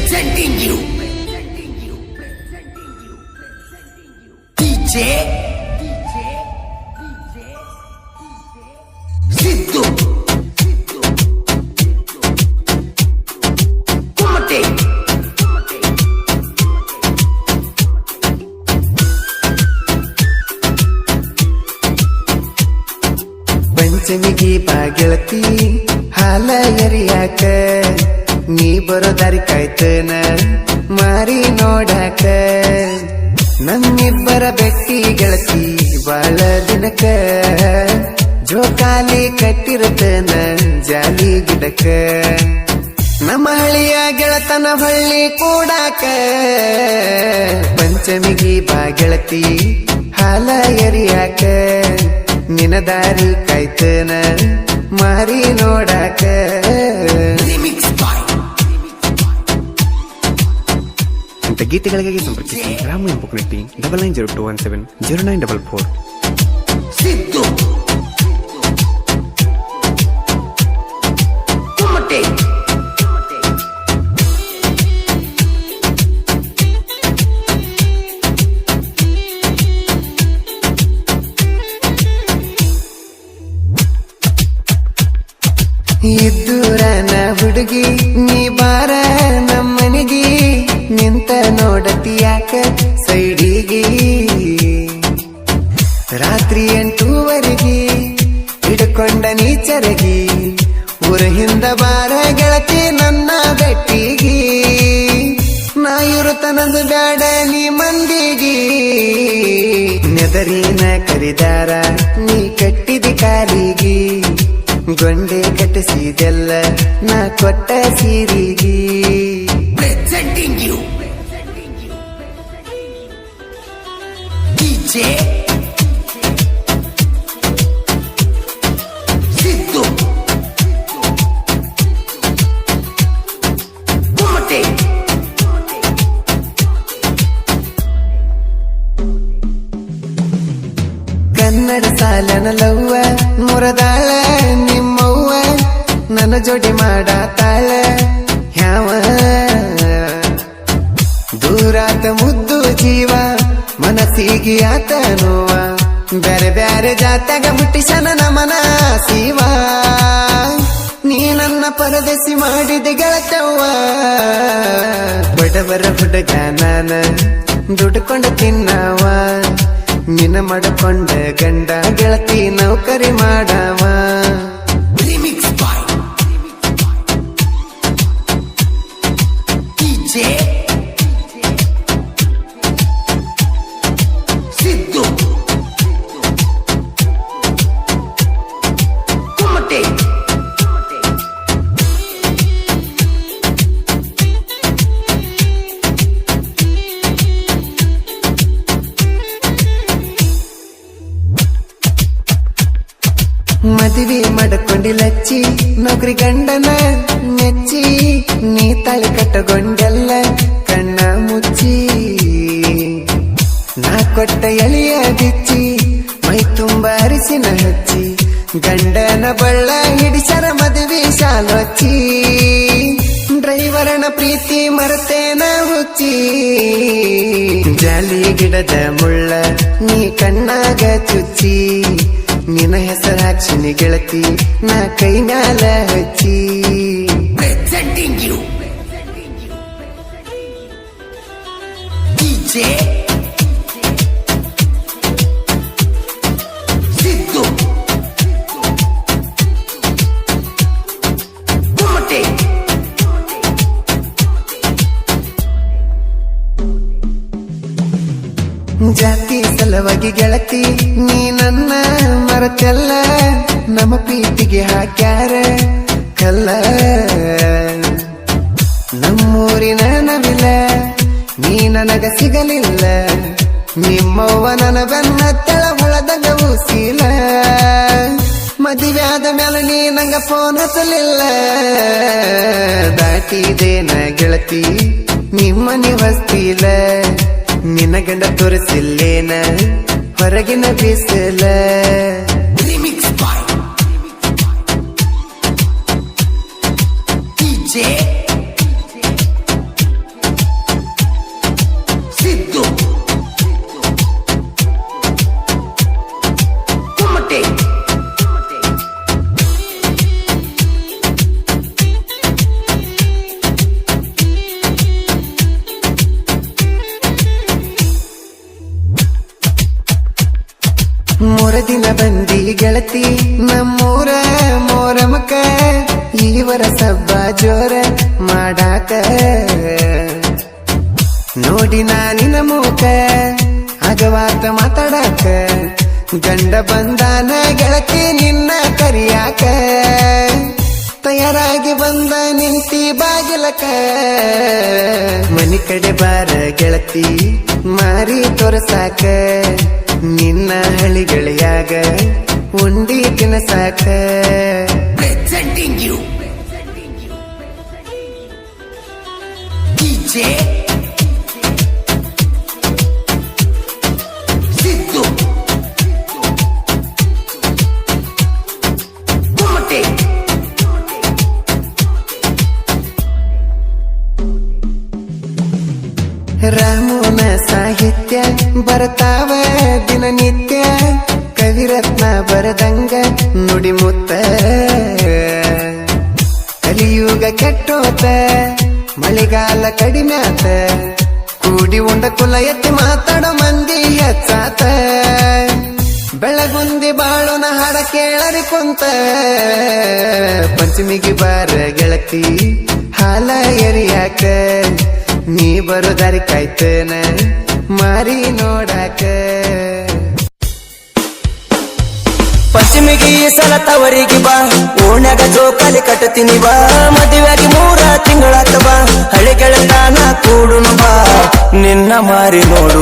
presenting you DJ Siddu Kumate ಪಂಚಮಿಗೆ ಬಾಗೆಳತಿ ಹಾಲ ಎರಿಯಾಕ ನೀ ಬರೋ ದಾರಿ ಕಾಯ್ತನ ಮಾರಿ ನೋಡಾಕ ನಮ್ಮಿಬ್ಬರ ಬೆಟ್ಟಿ ಗೆಳತಿ ಬಾಳ ದಿನಕ ಜೋಕಾಲಿ ಕಟ್ಟಿರತನ ಜಾಲಿ ಗಿಡಕ ನಮ್ಮ ಹಳಿಯ ಗೆಳತನ ಹಳ್ಳಿ ಕೂಡಾಕ ಪಂಚಮಿಗೆ ಬಾಗೆಳತಿ ಹಾಲ ಎರಿಯಾಕ ನಿನ ದಾರಿ ಕಾಯ್ತನ ಮಾರಿ ನೋಡಾಕ ಇಂಥ ಗೀತೆಗಳಿಗಾಗಿ ಸಂಪರ್ಕಿಸಿ ರಾಮು ಎಂಪುಕುನಟ್ಟಿ 9902170944 ಸಿದ್ದು ಕುಮಟೆ ಇದ್ದೂರನ ಹುಡುಗಿ ನೀ ಬಾರ ನಮ್ಮನಿಗಿ ನಿಂತ ನೋಡತಿಯಾಕ ಸೈಡಿಗಿ ರಾತ್ರಿ 8 ಹಿಡ್ಕೊಂಡ ನೀ ಚರಗಿ ಊರ ಹಿಂದ ಬಾರ ಗೆಳತಿ ನನ್ನ ಬೆಟ್ಟಿಗಿ ನಾ ಇರುತ್ತನದು ಬ್ಯಾಡ ನೀ ಮಂದಿಗಿ ನೆದರಿನ ಕರಿದಾರ ನೀ ಕಟ್ಟಿದಿ ಕಾಲಿಗಿ ಗೊಂಡೆ ಕಟ್ಟಿಸಿದೆಲ್ಲ ನಾ ಕೊಟ್ಟ ಸೀರಿಗಿ presenting you DJ Siddu Kumate Kannada ಸಾಲನ ಲವ್ವ ಮುರದಾಳ ನಿಮ್ಮವ್ವ ನನ್ನ ಜೋಡಿ ಮಾಡಾತಾಳ ಯಾವ ದೂರಾತ ಮುದ್ದು ಜೀವ ಮನಸ್ಸಿಗೆ ಆತ ನೋವ ಬ್ಯಾರೆ ಬ್ಯಾರೆ ಜಾತ್ಯಾಗ ಮುಟ್ಟಿಸನ ನಮನ ಶಿವ ನೀ ನನ್ನ ಪರದೇಸಿ ಮಾಡಿದ ಗೆಳತವ್ವ ಬಡವರ ಹುಡುಗ ನಾನ ದುಡ್ಕೊಂಡು ತಿನ್ನವ ನಿನ್ನ ಮಡಕೊಂಡ ಗಂಡ ಗೆಳತಿ ನೌಕರಿ ಮಾಡವ ರಿಮಿಕ್ಸ್ ಬಾಯ್ DJ ಸಿದ್ದು ಕುಮಟೆ ಮದುವೆ ಮಾಡಕೊಂಡಿಲ್ಲಚ್ಚಿ ನೌಕರಿ ಗಂಡನ ನೆಚ್ಚಿ ನೀ ತಾಳಿ ಕಟ್ಟಗೊಂಡೆಲ್ಲ ಕಣ್ಣ ಮುಚ್ಚಿ ನಾ ಕೊಟ್ಟ ಎಳೆಯ ಬಿಚ್ಚಿ ಮೈ ತುಂಬ ಅರಿಸಿನ ಹಚ್ಚಿ ಗಂಡನ ಬಳ್ಳ ಹಿಡಿಸರ ಮದುವೆ ಶಾಲೊಚ್ಚಿ ಡ್ರೈವರನ ಪ್ರೀತಿ ಮರತೇನ ಹುಚ್ಚಿ ಜಾಲಿ ಗಿಡದ ಮುಳ್ಳ ನೀ ಕಣ್ಣಾಗ ಚುಚ್ಚಿ ನಿನ್ನ ಹೆಸರಾಕ್ಷಿನಿ ಗೆಳತಿ ನಾ ಕೈ ಮ್ಯಾಲ ಹಚ್ಚಿ presenting you DJ Siddu ಕುಮಟೆ ಜಾತಿ ಸಲುವಾಗಿ ಗೆಳತಿ ನೀ ನನ್ನ ಮರತೆಲ್ಲ ನಮ್ಮ ಪ್ರೀತಿಗೆ ಹಾಕ್ಯಾರ ಕಲ್ಲ ನಮ್ಮೂರಿನ ನವಿಲ ನೀ ನನಗ ಸಿಗಲಿಲ್ಲ ನಿಮ್ಮವ್ವ ನನ್ನ ಬೆನ್ನ ತೆಳ ಹೊಳದಾಗ ಉಸಿಲ ಮದುವೆ ಆದ ಮೇಲೆ ನೀ ನಂಗ ಫೋನ್ ಹಚ್ಚಲಿಲ್ಲ ದಾಟಿದೇನ ಗೆಳತಿ ನಿಮ್ಮನೆ ಹೊಸ್ತಿಲ ನಿನ್ನ ಗಂಡ ತೋರಿಸಿಲ್ಲೇನ ಹೊರಗಿನ ಬಿಸಿಲ ರಿಮಿಕ್ಸ್ ಬಾಯ್ DJ ಮೂರ ದಿನ ಬಂದಿ ಗೆಳತಿ ನಮ್ಮೂರ ಮೋರಮಕ ಇವರ ಸಬ್ಬ ಜೋರ ಮಾಡಾಕ ನೋಡಿ ನಾನಿನ ಮೂಕ ಅಗವಾತ ಮಾತಾಡಾಕ ಗಂಡ ಬಂದಾನ ಗೆಳತಿ ನಿನ್ನ ಕರಿಯಾಕ ತಯಾರಾಗಿ ಬಂದ ನಿಂತಿ ಬಾಗಿಲಕ ಮನಿ ಕಡೆ ಬಾರ ಗೆಳತಿ ಮಾರಿ ತೋರಸಾಕ ನಿನ್ನ ಹಳಿಗಳಿಯಾಗ ಉಂಡಿ ತಿನಸಾಕ ಸಿದ್ದು ಗುಮ್ಮಟೆ ರಾಮನ ಸಾಹಿತ್ಯ ಬರ್ತಾವ ದಿನನಿತ್ಯ ಕವಿರತ್ನ ಬರದಂಗ ನುಡಿಮುತ್ತ ಕಲಿಯುಗ ಕೆಟ್ಟೋತ ಮಳೆಗಾಲ ಕಡಿಮ್ಯಾತ ಕೂಡಿ ಉಂಡ ಕುಲ ಎತ್ತಿ ಮಾತಾಡೋ ಮಂದಿ ಹೆಚ್ಚಾತ ಬೆಳಗುಂದಿ ಬಾಳುನ ಹಾಡ ಕೇಳರಿ ಕುಂತ ಪಂಚಮಿಗೆ ಬಾರ ಗೆಳತಿ ಹಾಲ ಎರಿಯಾಕ ನೀ ಬರೋ ದಾರಿ ಕಾಯ್ತನ ಮಾರಿ ನೋಡಾಕ ಪಶ್ಚಿಮಿಗೆ ಈ ಸಲ ತವರಿಗೆ ಬಾ ಓಣ್ಯಾಗ ಜೋಕಾಲಿ ಕಟ್ಟತೀನಿ ಬಾ ಮದುವೆಯಾಗಿ 3 ತಿಂಗಳಾತ ಬಾ ಹಳಿ ಗೆಳತಾನ ಕೂಡುನು ಬಾ ನಿನ್ನ ಮಾರಿ ನೋಡು